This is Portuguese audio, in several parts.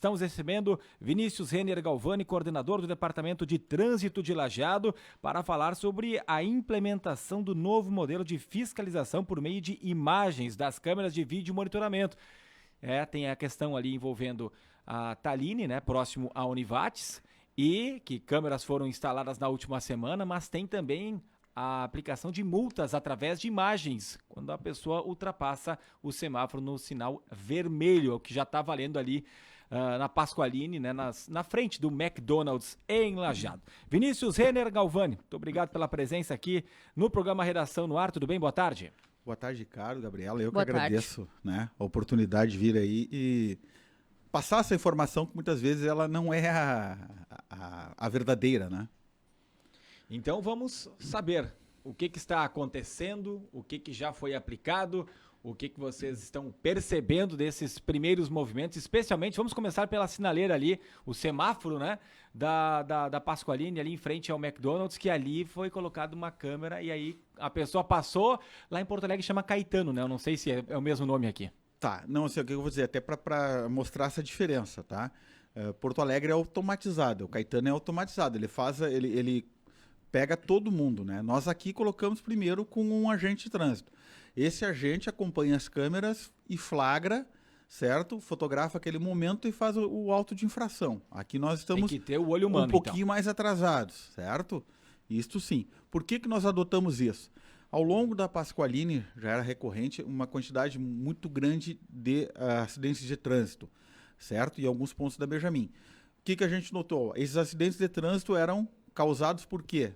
Estamos recebendo Vinícius Renner Galvani, coordenador do Departamento de Trânsito de Lajeado, para falar sobre a implementação do novo modelo de fiscalização por meio de imagens das câmeras de vídeo monitoramento. Tem a questão ali envolvendo a Taline, né, próximo à Univates, e que câmeras foram instaladas na última semana, mas tem também a aplicação de multas através de imagens, quando a pessoa ultrapassa o semáforo no sinal vermelho, o que já está valendo ali na Pasqualine, né, na frente do McDonald's em Lajeado. Vinícius Renner Galvani, muito obrigado pela presença aqui no programa Redação no Ar. Tudo bem? Boa tarde. Boa tarde, Ricardo, Gabriela. Eu Boa que tarde. agradeço, né, a oportunidade de vir aí e passar essa informação que muitas vezes ela não é a verdadeira, né? Então vamos saber o que está acontecendo, o que já foi aplicado, o que vocês estão percebendo desses primeiros movimentos, especialmente, vamos começar pela sinaleira ali, o semáforo, né, da Pasqualine, ali em frente ao McDonald's, que ali foi colocada uma câmera e aí a pessoa passou, lá em Porto Alegre chama Caetano, né, eu não sei se é o mesmo nome aqui. Tá, não sei o que eu vou dizer, até para mostrar essa diferença, tá? Porto Alegre é automatizado, o Caetano é automatizado, ele pega todo mundo, né? Nós aqui colocamos primeiro com um agente de trânsito. Esse agente acompanha as câmeras e flagra, certo? Fotografa aquele momento e faz o auto de infração. Aqui nós estamos Tem que ter o olho humano, um pouquinho mais atrasados, certo? Isto sim. Por que nós adotamos isso? Ao longo da Pasqualine, já era recorrente, uma quantidade muito grande de acidentes de trânsito, certo? E alguns pontos da Benjamin. O que a gente notou? Esses acidentes de trânsito eram causados por quê?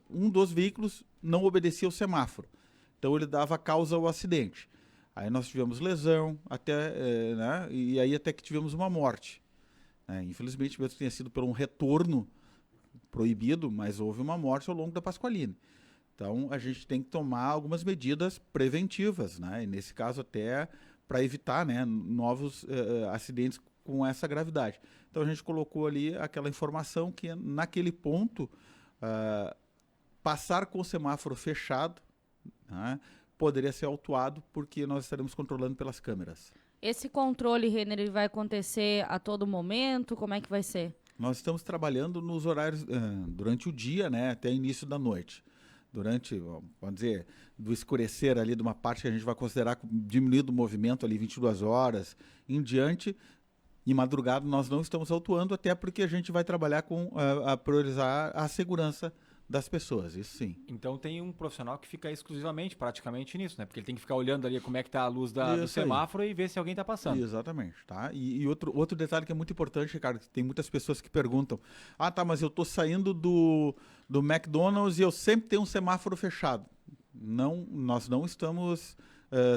Um dos veículos não obedecia ao semáforo. Então ele dava causa ao acidente. Aí nós tivemos lesão, né? E aí até que tivemos uma morte. Infelizmente, mesmo que tenha sido por um retorno proibido, mas houve uma morte ao longo da Pasqualine. Então a gente tem que tomar algumas medidas preventivas, né? E nesse caso até para evitar, né, novos acidentes com essa gravidade. Então a gente colocou ali aquela informação que naquele ponto passar com o semáforo fechado, né, poderia ser autuado porque nós estaremos controlando pelas câmeras. Esse controle, Renner, ele vai acontecer a todo momento? Como é que vai ser? Nós estamos trabalhando nos horários durante o dia, né, até o início da noite. Durante, vamos dizer, do escurecer ali de uma parte que a gente vai considerar diminuído o movimento ali 22 horas em diante. Em madrugada nós não estamos autuando, até porque a gente vai trabalhar com a priorizar a segurança das pessoas, isso sim. Então tem um profissional que fica exclusivamente, praticamente nisso, né? Porque ele tem que ficar olhando ali como é que tá a luz do semáforo e ver se alguém está passando. Exatamente, tá? E outro detalhe que é muito importante, Ricardo, que tem muitas pessoas que perguntam, tá, mas eu estou saindo do McDonald's e eu sempre tenho um semáforo fechado. Não, nós não estamos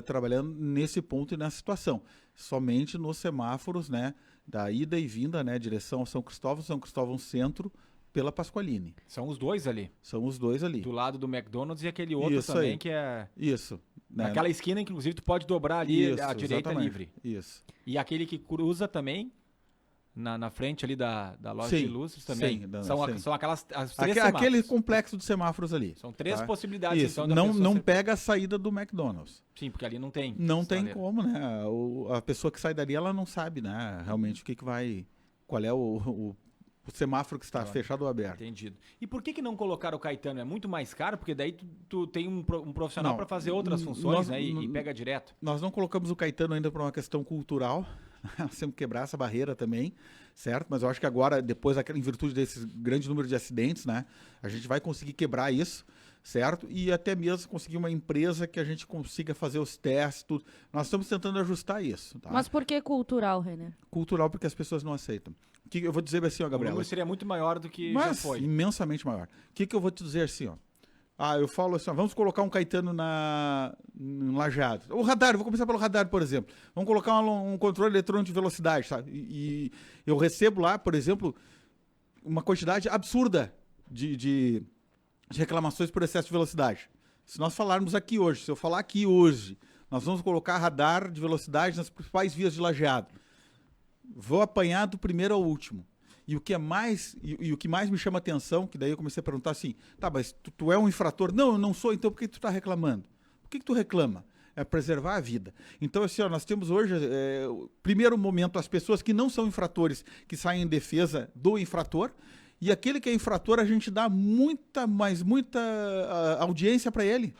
trabalhando nesse ponto e nessa situação. Somente nos semáforos, né, da ida e vinda, né, direção ao São Cristóvão Centro, pela Pasqualine. São os dois ali. São os dois ali. Do lado do McDonald's e aquele outro isso também aí. que é... Isso. Naquela esquina, inclusive, tu pode dobrar ali isso, à direita exatamente. livre. Isso. E aquele que cruza também, na frente ali da loja de luzes também. Sim, são aquelas as três semáforos. Aquele complexo de semáforos ali. São três tá? possibilidades. Isso. Então, não pega a saída do McDonald's. Sim, porque ali não tem. Não tem como, né? A pessoa que sai dali, ela não sabe, né? Realmente o que vai... Qual é o semáforo que está fechado ou aberto. Entendido. E por que não colocaram o Caetano? É muito mais caro? Porque daí tu tem um profissional para fazer outras funções, né? E pega direto. Nós não colocamos o Caetano ainda por uma questão cultural. Nós temos que quebrar essa barreira também, certo? Mas eu acho que agora, depois, em virtude desse grande número de acidentes, né? A gente vai conseguir quebrar isso, certo? E até mesmo conseguir uma empresa que a gente consiga fazer os testes, tudo. Nós estamos tentando ajustar isso, tá? Mas por que cultural, Renner? Cultural porque as pessoas não aceitam. Eu vou dizer assim, ó, Gabriela. O número seria muito maior do que já foi. Imensamente maior. O que eu vou te dizer assim, ó? Eu falo assim, ó, vamos colocar um Caetano no Lajeado. O radar, eu vou começar pelo radar, por exemplo. Vamos colocar um controle eletrônico de velocidade, sabe? E eu recebo lá, por exemplo, uma quantidade absurda de reclamações por excesso de velocidade. Se nós falarmos aqui hoje, se eu falar aqui hoje, nós vamos colocar radar de velocidade nas principais vias de Lajeado. Vou apanhar do primeiro ao último. E o que é mais, o que mais me chama atenção, que daí eu comecei a perguntar assim, tá, mas tu é um infrator? Não, eu não sou, então por que tu está reclamando? Por que tu reclama? é preservar a vida. Então, assim, ó, nós temos hoje, primeiro momento, as pessoas que não são infratores, que saem em defesa do infrator, e aquele que é infrator, a gente dá muita audiência para ele,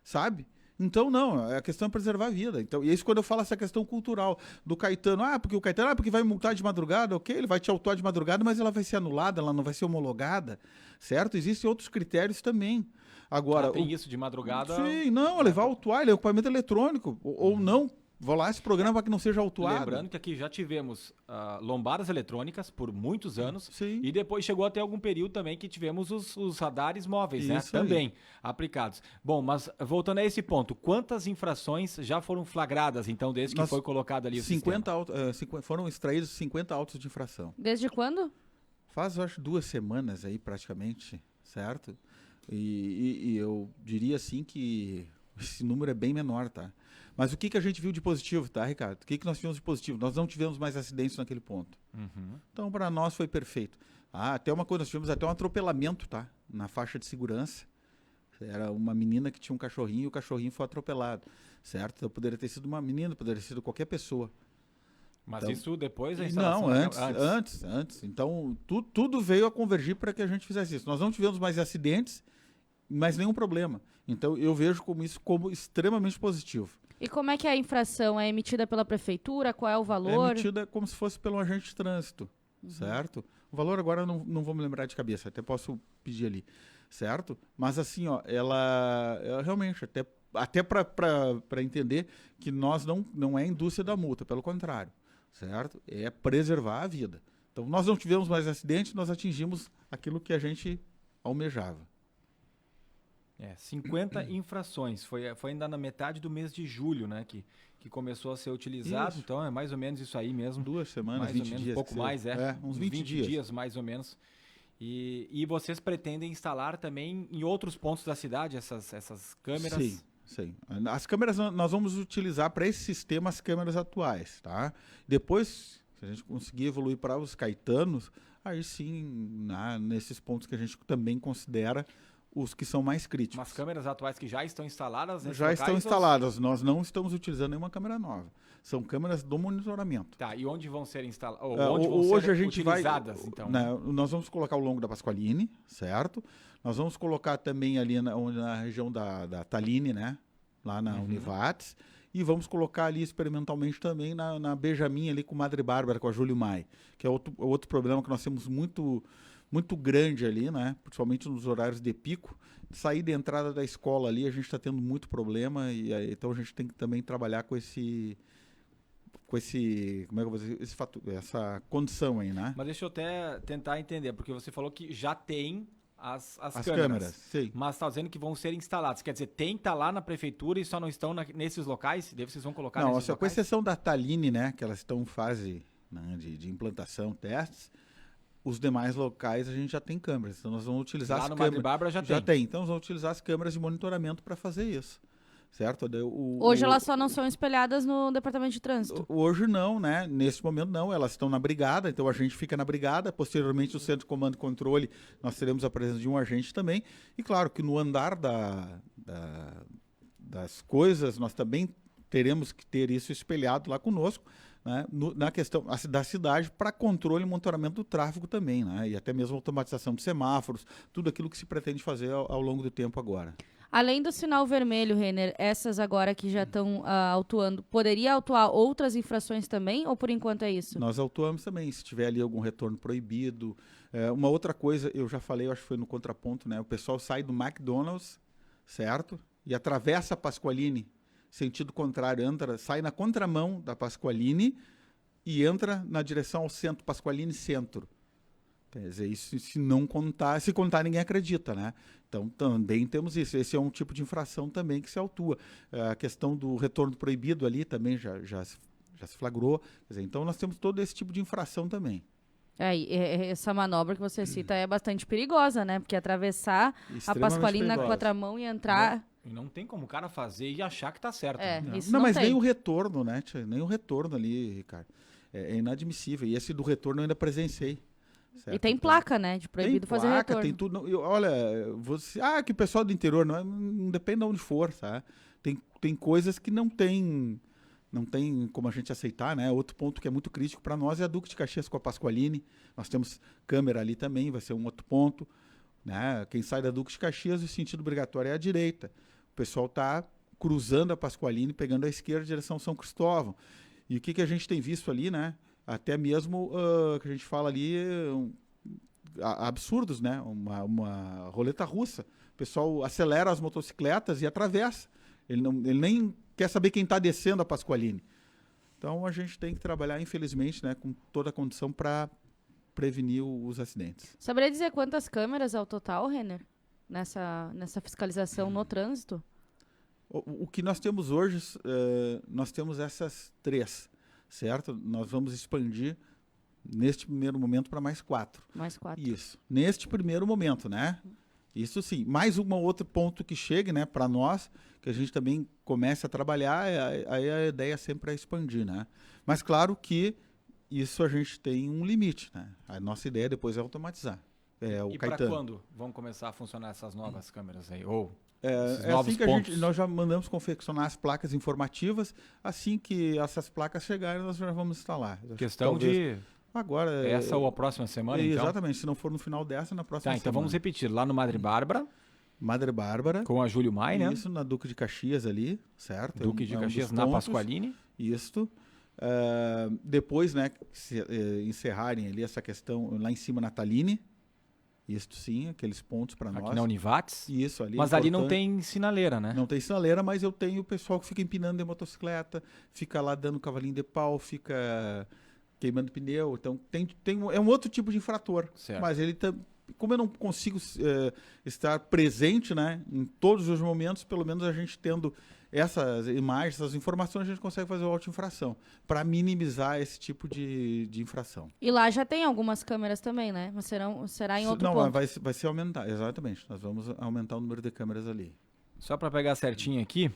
sabe? Então, não, a questão é preservar a vida. Então, e é isso quando eu falo essa questão cultural do Caetano. Porque vai multar de madrugada, ok, ele vai te autuar de madrugada, mas ela vai ser anulada, ela não vai ser homologada, certo? Existem outros critérios também. Agora, tem isso de madrugada? Sim, não, ele vai autuar, ele é equipamento eletrônico, ou não. Vou lá esse programa para que não seja autuado. Lembrando que aqui já tivemos lombadas eletrônicas por muitos anos. Sim. E depois chegou até algum período também que tivemos os radares móveis, né? Isso Também aplicados. Bom, mas voltando a esse ponto, quantas infrações já foram flagradas, então, desde que foi colocado ali o 50 foram extraídos 50 autos de infração. Desde quando? Faz, eu acho, 2 semanas aí, praticamente, certo? E eu diria, assim, que esse número é bem menor, tá? Mas o que a gente viu de positivo, tá, Ricardo? O que nós tivemos de positivo? Nós não tivemos mais acidentes naquele ponto. Uhum. Então, para nós foi perfeito. Até uma coisa, nós tivemos até um atropelamento, tá? Na faixa de segurança. Era uma menina que tinha um cachorrinho e o cachorrinho foi atropelado, certo? Então, poderia ter sido uma menina, poderia ter sido qualquer pessoa. Mas então, isso depois da instalação? Não, antes. Então, tudo veio a convergir para que a gente fizesse isso. Nós não tivemos mais acidentes, mas nenhum problema. Então, eu vejo isso como extremamente positivo. E como é que a infração é emitida pela prefeitura? Qual é o valor? É emitida como se fosse pelo agente de trânsito, certo? O valor agora eu não vou me lembrar de cabeça, até posso pedir ali, certo? Mas assim, ó, ela realmente, até para entender que nós não é a indústria da multa, pelo contrário, certo? É preservar a vida. Então, nós não tivemos mais acidentes, nós atingimos aquilo que a gente almejava. 50 infrações. Foi ainda na metade do mês de julho, né? Que começou a ser utilizado. Isso. Então é mais ou menos isso aí mesmo. 2 semanas, mais 20 ou menos, dias. um pouco mais, uns 20 dias mais ou menos. E vocês pretendem instalar também em outros pontos da cidade essas câmeras? Sim. As câmeras nós vamos utilizar para esse sistema as câmeras atuais, tá? Depois, se a gente conseguir evoluir para os Caetanos, aí sim, nesses pontos que a gente também considera os que são mais críticos. Mas câmeras atuais que já estão instaladas? Já estão instaladas. Nós não estamos utilizando nenhuma câmera nova. São câmeras do monitoramento. Tá, e onde vão ser instaladas? Hoje a gente utilizadas, então? Nós vamos colocar ao longo da Pasqualini, certo? Nós vamos colocar também ali na região da Taline, né? Lá na Univates. E vamos colocar ali experimentalmente também na Benjamin, ali com Madre Bárbara, com a Júlio Mai, que é outro problema que nós temos muito grande ali, né? Principalmente nos horários de pico. Saída e entrada da escola ali, a gente está tendo muito problema, então a gente tem que também trabalhar com como é que eu vou dizer, essa condição aí, né? Mas deixa eu até tentar entender, porque você falou que já tem as câmeras, sim. Mas está dizendo que vão ser instaladas. Quer dizer, tá lá na prefeitura e só não estão nesses locais? Daí vocês vão colocar nesses locais? Com exceção da Taline, né? Que elas estão em fase, né, de implantação, testes. Os demais locais a gente já tem câmeras. Então nós vamos utilizar lá as no câmeras. Madre Bárbara já tem. Então nós vamos utilizar as câmeras de monitoramento para fazer isso. Certo? Hoje elas só não são espelhadas no departamento de trânsito? Hoje não, né? Nesse momento não. Elas estão na brigada, então a gente fica na brigada. Posteriormente, no centro de comando e controle, nós teremos a presença de um agente também. E claro que no andar das coisas, nós também teremos que ter isso espelhado lá conosco, né, na questão da cidade, para controle e monitoramento do tráfego também, né, e até mesmo automatização de semáforos, tudo aquilo que se pretende fazer ao longo do tempo agora. Além do sinal vermelho, Renner, essas agora que já estão autuando, poderia autuar outras infrações também, ou por enquanto é isso? Nós autuamos também, se tiver ali algum retorno proibido. Uma outra coisa, eu já falei, eu acho que foi no contraponto, né, o pessoal sai do McDonald's, certo, e atravessa a Pasqualini, sentido contrário, sai na contramão da Pasqualini e entra na direção ao centro, Pasqualini Centro. Quer dizer, isso se contar ninguém acredita, né? Então também temos isso. Esse é um tipo de infração também que se autua. A questão do retorno proibido ali também já se flagrou. Quer dizer, então nós temos todo esse tipo de infração também. Essa manobra que você cita é bastante perigosa, né? Porque atravessar a Pasqualini na contramão e entrar... E não tem como o cara fazer e achar que tá certo. Mas nem o retorno, né, tia? Nem o retorno ali, Ricardo. É inadmissível. E esse do retorno eu ainda presenciei, Certo? E tem placa, né? De proibido fazer retorno. Tem tudo. Olha, que o pessoal do interior não depende de onde for, tá? Tem coisas que não tem como a gente aceitar, né? Outro ponto que é muito crítico para nós é a Duque de Caxias com a Pasqualini. Nós temos câmera ali também, vai ser um outro ponto, né? Quem sai da Duque de Caxias, o sentido obrigatório é a direita. O pessoal está cruzando a Pasqualini, pegando a esquerda em direção a São Cristóvão. E o que a gente tem visto ali, né? Até mesmo que a gente fala ali absurdos, né? Uma roleta russa. O pessoal acelera as motocicletas e atravessa. Ele nem quer saber quem está descendo a Pasqualini. Então a gente tem que trabalhar, infelizmente, né, com toda a condição para prevenir os acidentes. Saberia dizer quantas câmeras ao total, Renner, nessa fiscalização no trânsito? O que nós temos hoje, nós temos essas 3, certo? Nós vamos expandir neste primeiro momento para mais 4. Mais 4. Isso. Neste primeiro momento, né? Isso sim. Mais outro ponto que chegue, né, para nós, que a gente também comece a trabalhar, aí a ideia sempre é expandir, né? Mas claro que isso a gente tem um limite, né? A nossa ideia depois é automatizar. E para quando vão começar a funcionar essas novas câmeras aí? Ou é assim que nós já mandamos confeccionar as placas informativas. Assim que essas placas chegarem, nós já vamos instalar. Questão de... Agora, essa ou a próxima semana, então? Exatamente, se não for no final dessa, na próxima semana. Então vamos repetir, lá no Madre Bárbara. Madre Bárbara. Com a Júlio Mai, né? Isso, na Duque de Caxias ali, certo? Duque de Caxias na Pasqualini. Isso. Depois, né, encerrarem ali essa questão lá em cima na Taline. Isso sim, aqueles pontos para nós. Aqui na Univates. Isso, ali. Mas ali não tem sinaleira, né? Não tem sinaleira, mas eu tenho o pessoal que fica empinando de motocicleta, fica lá dando cavalinho de pau, fica queimando pneu. Então é um outro tipo de infrator. Certo. Mas ele como eu não consigo estar presente, né, em todos os momentos, pelo menos a gente tendo essas imagens, essas informações, a gente consegue fazer uma auto-infração para minimizar esse tipo de infração. E lá já tem algumas câmeras também, né? Mas será em outro ponto? Não, vai ser aumentar, exatamente. Nós vamos aumentar o número de câmeras ali. Só para pegar certinho aqui,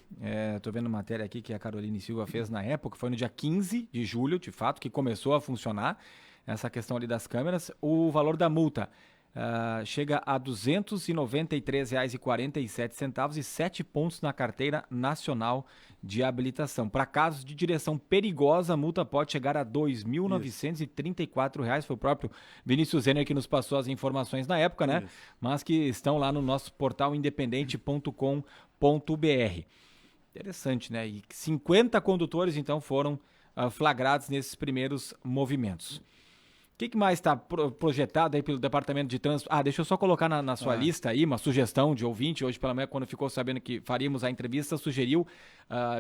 tô vendo matéria aqui que a Caroline Silva fez na época, foi no dia 15 de julho, de fato, que começou a funcionar essa questão ali das câmeras. O valor da multa chega a R$ 293,47 e 7 pontos na carteira nacional de habilitação. Para casos de direção perigosa, a multa pode chegar a R$ 2.934. Foi o próprio Vinícius Zenner que nos passou as informações na época, né? Isso. Mas que estão lá no nosso portal independente.com.br. Interessante, né? E 50 condutores, então, foram flagrados nesses primeiros movimentos. O que mais está projetado aí pelo Departamento de Trânsito? Deixa eu só colocar na sua lista aí uma sugestão de ouvinte. Hoje pela manhã, quando ficou sabendo que faríamos a entrevista, sugeriu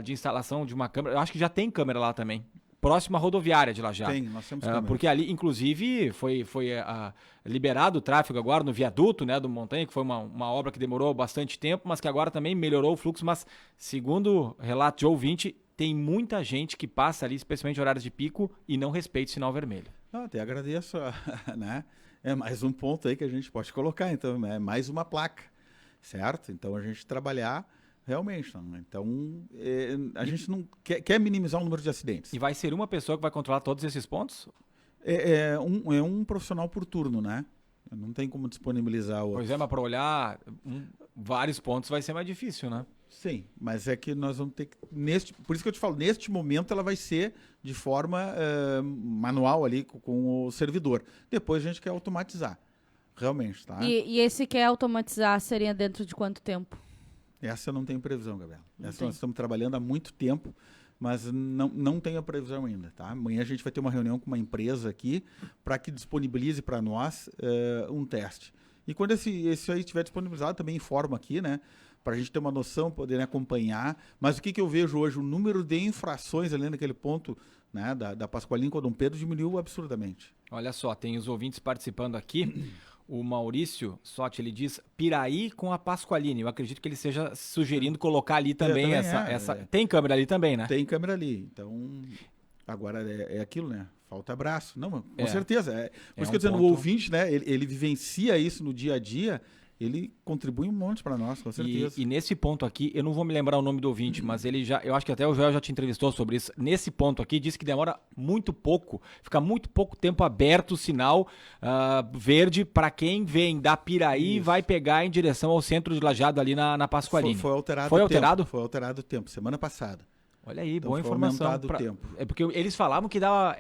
de instalação de uma câmera. Eu acho que já tem câmera lá também. Próxima rodoviária de Lajeado. Tem, nós temos câmeras. Porque ali, inclusive, foi liberado o tráfego agora no viaduto, né, do Montanha, que foi uma obra que demorou bastante tempo, mas que agora também melhorou o fluxo. Mas, segundo relato de ouvinte, tem muita gente que passa ali, especialmente em horários de pico, e não respeita o sinal vermelho. Até agradeço, né? É mais um ponto aí que a gente pode colocar, então, é mais uma placa, certo? Então, a gente trabalhar realmente, então, a gente não quer minimizar o número de acidentes. E vai ser uma pessoa que vai controlar todos esses pontos? É um profissional por turno, né? Não tem como disponibilizar o... Pois é, mas para olhar vários pontos vai ser mais difícil, né? Sim, mas é que nós vamos ter que... Por isso que eu te falo, neste momento ela vai ser de forma manual ali com o servidor. Depois a gente quer automatizar, realmente, tá? E esse quer automatizar seria dentro de quanto tempo? Essa eu não tenho previsão, Gabriela. Essa nós estamos trabalhando há muito tempo, mas não tenho a previsão ainda, tá? Amanhã a gente vai ter uma reunião com uma empresa aqui para que disponibilize para nós um teste. E quando esse aí estiver disponibilizado, também informo aqui, né? Para a gente ter uma noção, poder acompanhar. Mas o que eu vejo hoje? O número de infrações ali naquele ponto, né, da Pasqualini com a Dom Pedro diminuiu absurdamente. Olha só, tem os ouvintes participando aqui. O Maurício Sotti, ele diz Piraí com a Pasqualini. Eu acredito que ele esteja sugerindo colocar ali também essa... Tem câmera ali também, né? Tem câmera ali. Então, agora é aquilo, né? Falta abraço. Não, com certeza. Por isso que eu estou dizendo, o ouvinte, né? Ele vivencia isso no dia a dia. ele contribui um monte para nós, com certeza. E nesse ponto aqui, eu não vou me lembrar o nome do ouvinte, mas ele já, eu acho que até o Joel já te entrevistou sobre isso. Nesse ponto aqui, disse que demora muito pouco, fica muito pouco tempo aberto o sinal verde para quem vem da Piraí e vai pegar em direção ao centro de Lajeado ali na Pasqualini. Foi alterado Foi o alterado? tempo. Foi alterado o tempo, semana passada. Olha aí, Então, boa foi informação. aumentado o tempo. É porque eles falavam que dava,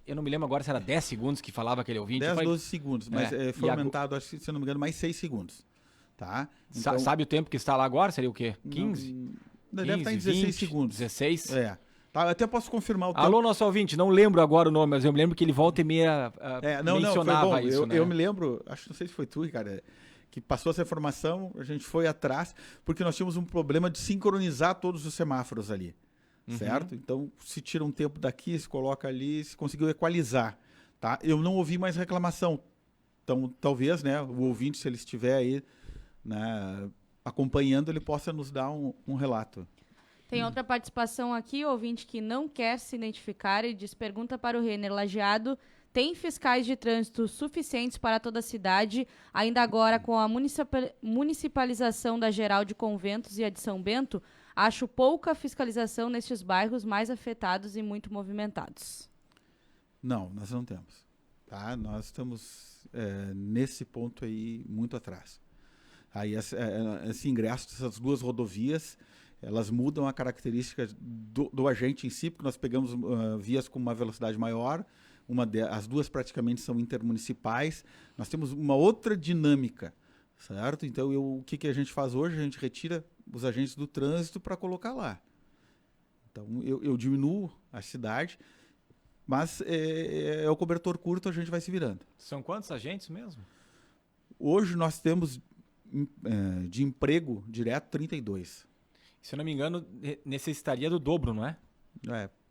eu não me lembro agora se era 10 segundos que falava aquele ouvinte. 10, 12 segundos, mas foi E aumentado, acho que, se eu não me engano, mais 6 segundos. Tá? Então, sabe o tempo que está lá agora? Seria o quê? 15? Deve estar em 16 20, segundos. 16? Tá, eu até posso confirmar o tempo. Alô, nosso ouvinte, não lembro agora o nome, mas eu me lembro que ele volta e meia mencionava foi bom. isso, né? Eu me lembro, acho que não sei se foi tu, Ricardo, que passou essa informação, a gente foi atrás, porque nós tínhamos um problema de sincronizar todos os semáforos ali, certo? Então, se tira um tempo daqui, se coloca ali, se conseguiu equalizar, tá? Eu não ouvi mais reclamação, então talvez, né, o ouvinte, se ele estiver aí, né, acompanhando, ele possa nos dar um relato. Tem outra participação aqui, ouvinte que não quer se identificar e diz, pergunta para o Renner, Lajeado tem fiscais de trânsito suficientes para toda a cidade, ainda agora com a municipalização da Geral de Conventos e a de São Bento? Acho pouca fiscalização nestes bairros mais afetados e muito movimentados. Não, nós não temos. Tá? Nós estamos nesse ponto aí muito atrás. Aí esse ingresso dessas duas rodovias, elas mudam a característica do agente em si, porque nós pegamos vias com uma velocidade maior, as duas praticamente são intermunicipais, nós temos uma outra dinâmica, certo? Então, o que a gente faz hoje? A gente retira os agentes do trânsito para colocar lá. Então, eu diminuo a cidade, mas é o cobertor curto, a gente vai se virando. São quantos agentes mesmo? Hoje nós temos de emprego direto 32. Se eu não me engano, necessitaria do dobro, não é?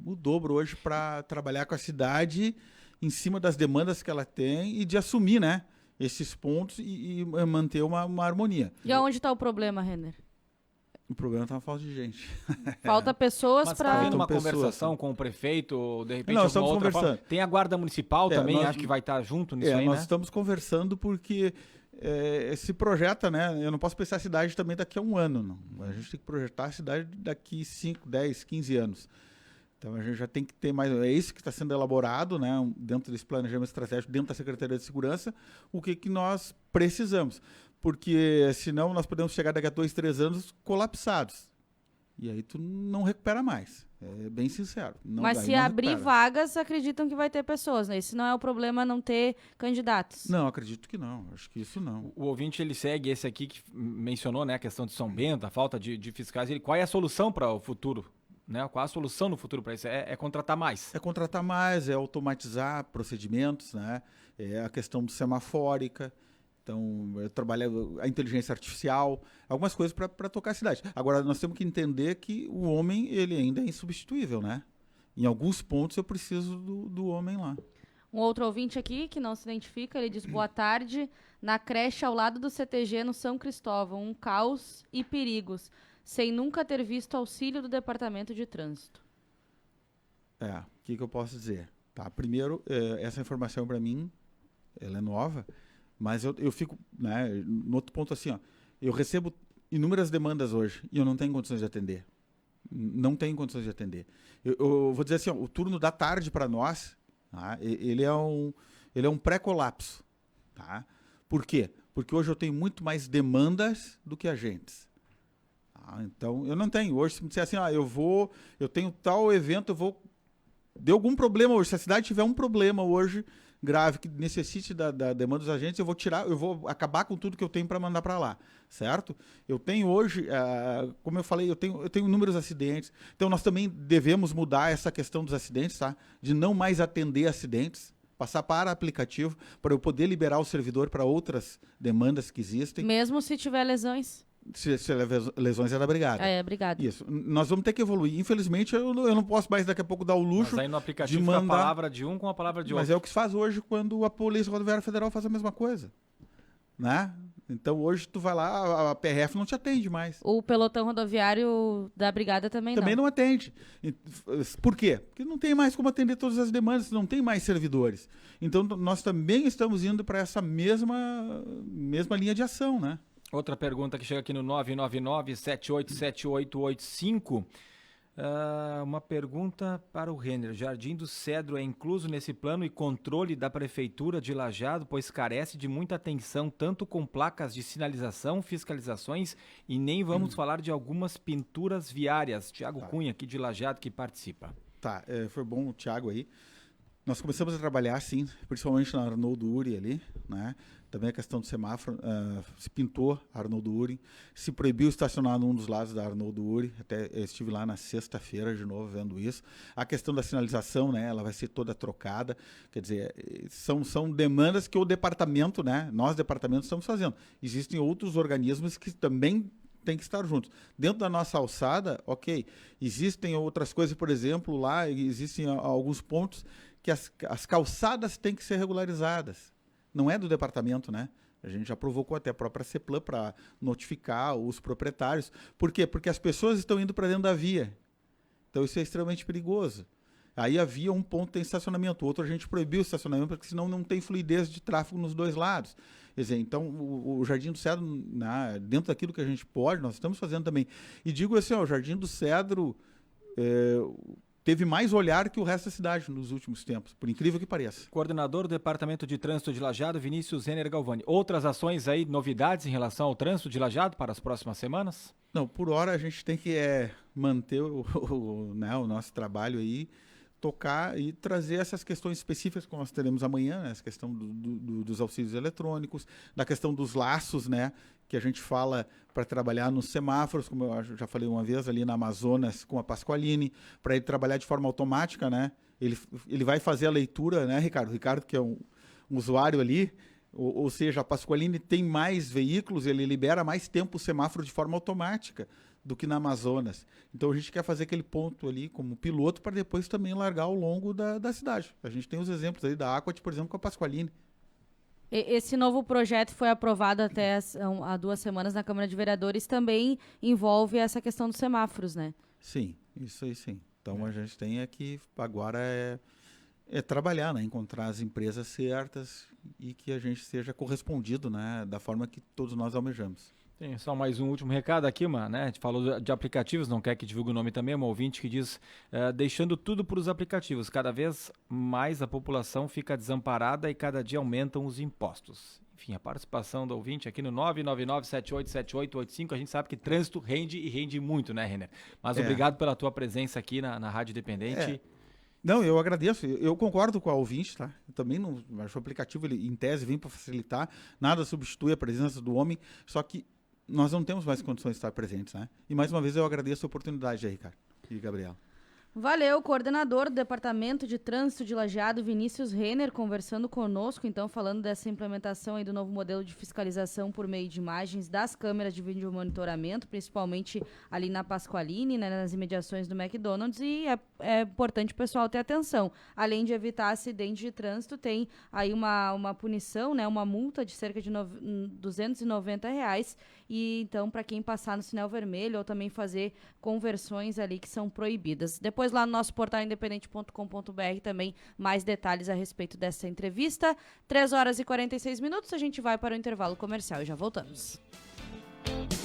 O dobro hoje para trabalhar com a cidade em cima das demandas que ela tem e de assumir, né, esses pontos e manter uma harmonia. E aonde está o problema, Renner? O problema está na falta de gente. Falta pessoas para... Mas está havendo uma pessoas, conversação com o prefeito, ou de repente nós alguma estamos outra conversando. Tem a guarda municipal também, nós, acho que vai estar junto nisso aí, nós né? estamos conversando porque se projeta, né? Eu não posso pensar a cidade também daqui a um ano, não. A gente tem que projetar a cidade daqui 5, 10, 15 anos. Então a gente já tem que ter mais. É isso que está sendo elaborado, né, dentro desse planejamento estratégico, dentro da Secretaria de Segurança, o que nós precisamos. Porque senão nós podemos chegar daqui a 2, 3 anos colapsados. E aí tu não recupera mais. É bem sincero. Mas se abrir vagas, acreditam que vai ter pessoas, né? Esse não é o problema, não ter candidatos. Não, acredito que não. Acho que isso não. O ouvinte, ele segue esse aqui que mencionou, né, a questão de São Bento, a falta de fiscais. Qual é a solução para o futuro? Né? Qual a solução no futuro para isso? É contratar mais? É contratar mais, é automatizar procedimentos, né? É a questão do semafórica. Então, eu trabalho a inteligência artificial, algumas coisas para tocar a cidade. Agora, nós temos que entender que o homem, ele ainda é insubstituível, né? Em alguns pontos eu preciso do homem lá. Um outro ouvinte aqui, que não se identifica, ele diz, boa tarde, na creche ao lado do CTG no São Cristóvão, um caos e perigos, sem nunca ter visto auxílio do Departamento de Trânsito. O que eu posso dizer? Tá, primeiro, essa informação para mim, ela é nova, mas eu fico, né, no outro ponto assim, ó, eu recebo inúmeras demandas hoje e eu não tenho condições de atender. Não tenho condições de atender. Eu vou dizer assim, ó, o turno da tarde para nós, tá, ele é um pré-colapso. Tá? Por quê? Porque hoje eu tenho muito mais demandas do que agentes. Tá? Então, eu não tenho. Hoje, se me disser assim, eu tenho tal evento, deu algum problema hoje. Se a cidade tiver um problema hoje grave que necessite da demanda dos agentes, eu vou acabar com tudo que eu tenho para mandar para lá, certo? Eu tenho hoje, como eu falei, eu tenho inúmeros acidentes, então nós também devemos mudar essa questão dos acidentes, tá? De não mais atender acidentes, passar para aplicativo, para eu poder liberar o servidor para outras demandas que existem. Mesmo se tiver lesões? Se lesões é da brigada. Brigada. Isso. Nós vamos ter que evoluir. Infelizmente, eu não posso mais daqui a pouco dar o luxo. Mas aí no aplicativo de fica mandar... a palavra de um com a palavra de outro. Mas é o que se faz hoje quando a Polícia Rodoviária Federal faz a mesma coisa. Né? Então hoje tu vai lá, a PRF não te atende mais. O pelotão rodoviário da brigada também não atende. Por quê? Porque não tem mais como atender todas as demandas, não tem mais servidores. Então nós também estamos indo para essa mesma linha de ação, né? Outra pergunta que chega aqui no 999-787885. Uma pergunta para o Renner. Jardim do Cedro é incluso nesse plano e controle da Prefeitura de Lajeado, pois carece de muita atenção, tanto com placas de sinalização, fiscalizações e nem vamos falar de algumas pinturas viárias. Tiago Cunha, aqui de Lajeado, que participa. Tá, foi bom o Tiago aí. Nós começamos a trabalhar, sim, principalmente na Arnoldo Uri ali, né? Também a questão do semáforo, se pintou a Arnoldo Uri, se proibiu estacionar num dos lados da Arnoldo Uri, até eu estive lá na sexta-feira de novo vendo isso. A questão da sinalização, né? Ela vai ser toda trocada, quer dizer, são demandas que o departamento, né? Nós, departamentos, estamos fazendo. Existem outros organismos que também tem que estar juntos. Dentro da nossa alçada, ok, existem outras coisas, por exemplo, lá existem alguns pontos que as calçadas têm que ser regularizadas. Não é do departamento, né? A gente já provocou até a própria CEPLAN para notificar os proprietários. Por quê? Porque as pessoas estão indo para dentro da via. Então isso é extremamente perigoso. Aí havia um ponto tem estacionamento, o outro a gente proibiu o estacionamento, porque senão não tem fluidez de tráfego nos dois lados. Quer dizer, então o Jardim do Cedro, dentro daquilo que a gente pode, nós estamos fazendo também. E digo assim, o Jardim do Cedro teve mais olhar que o resto da cidade nos últimos tempos, por incrível que pareça. Coordenador do Departamento de Trânsito de Lajeado, Vinícius Renner Galvani. Outras ações aí, novidades em relação ao trânsito de Lajeado para as próximas semanas? Não, por hora a gente tem que manter o nosso trabalho aí, tocar e trazer essas questões específicas que nós teremos amanhã, né? Essa questão dos auxílios eletrônicos, da questão dos laços, né? Que a gente fala para trabalhar nos semáforos, como eu já falei uma vez ali na Amazonas com a Pasqualini, para ele trabalhar de forma automática, né? Ele vai fazer a leitura, né, Ricardo? Ricardo, que é um usuário ali, ou seja, a Pasqualini tem mais veículos, ele libera mais tempo o semáforo de forma automática do que na Amazonas. Então a gente quer fazer aquele ponto ali como piloto para depois também largar ao longo da cidade. A gente tem os exemplos aí da Aquat, por exemplo, com a Pasqualini. Esse novo projeto foi aprovado até há 2 semanas na Câmara de Vereadores, também envolve essa questão dos semáforos, né? Sim, isso aí sim. Então a gente tem que agora trabalhar, né? Encontrar as empresas certas e que a gente seja correspondido, né? Da forma que todos nós almejamos. Tem só mais um último recado aqui, né? A gente falou de aplicativos, não quer que divulgue o nome também, uma ouvinte que diz, deixando tudo para os aplicativos, cada vez mais a população fica desamparada e cada dia aumentam os impostos. Enfim, a participação do ouvinte aqui no 999787885, a gente sabe que trânsito rende e rende muito, né, Renner? Mas obrigado pela tua presença aqui na Rádio Independente. Não, eu agradeço, eu concordo com a ouvinte, tá? Eu também não acho o aplicativo, ele, em tese, vem para facilitar, nada substitui a presença do homem, só que nós não temos mais condições de estar presentes, né? E mais uma vez eu agradeço a oportunidade aí, Ricardo e Gabriel. Valeu, coordenador do Departamento de Trânsito de Lajeado, Vinícius Renner, conversando conosco, então, falando dessa implementação aí do novo modelo de fiscalização por meio de imagens das câmeras de vídeo monitoramento, principalmente ali na Pasqualini, né, nas imediações do McDonald's, e é importante o pessoal ter atenção. Além de evitar acidentes de trânsito, tem aí uma punição, né, uma multa de cerca de R$290, e então, para quem passar no sinal vermelho ou também fazer conversões ali que são proibidas. Depois lá no nosso portal independente.com.br também mais detalhes a respeito dessa entrevista. 3 horas e 46 minutos, a gente vai para o intervalo comercial e já voltamos.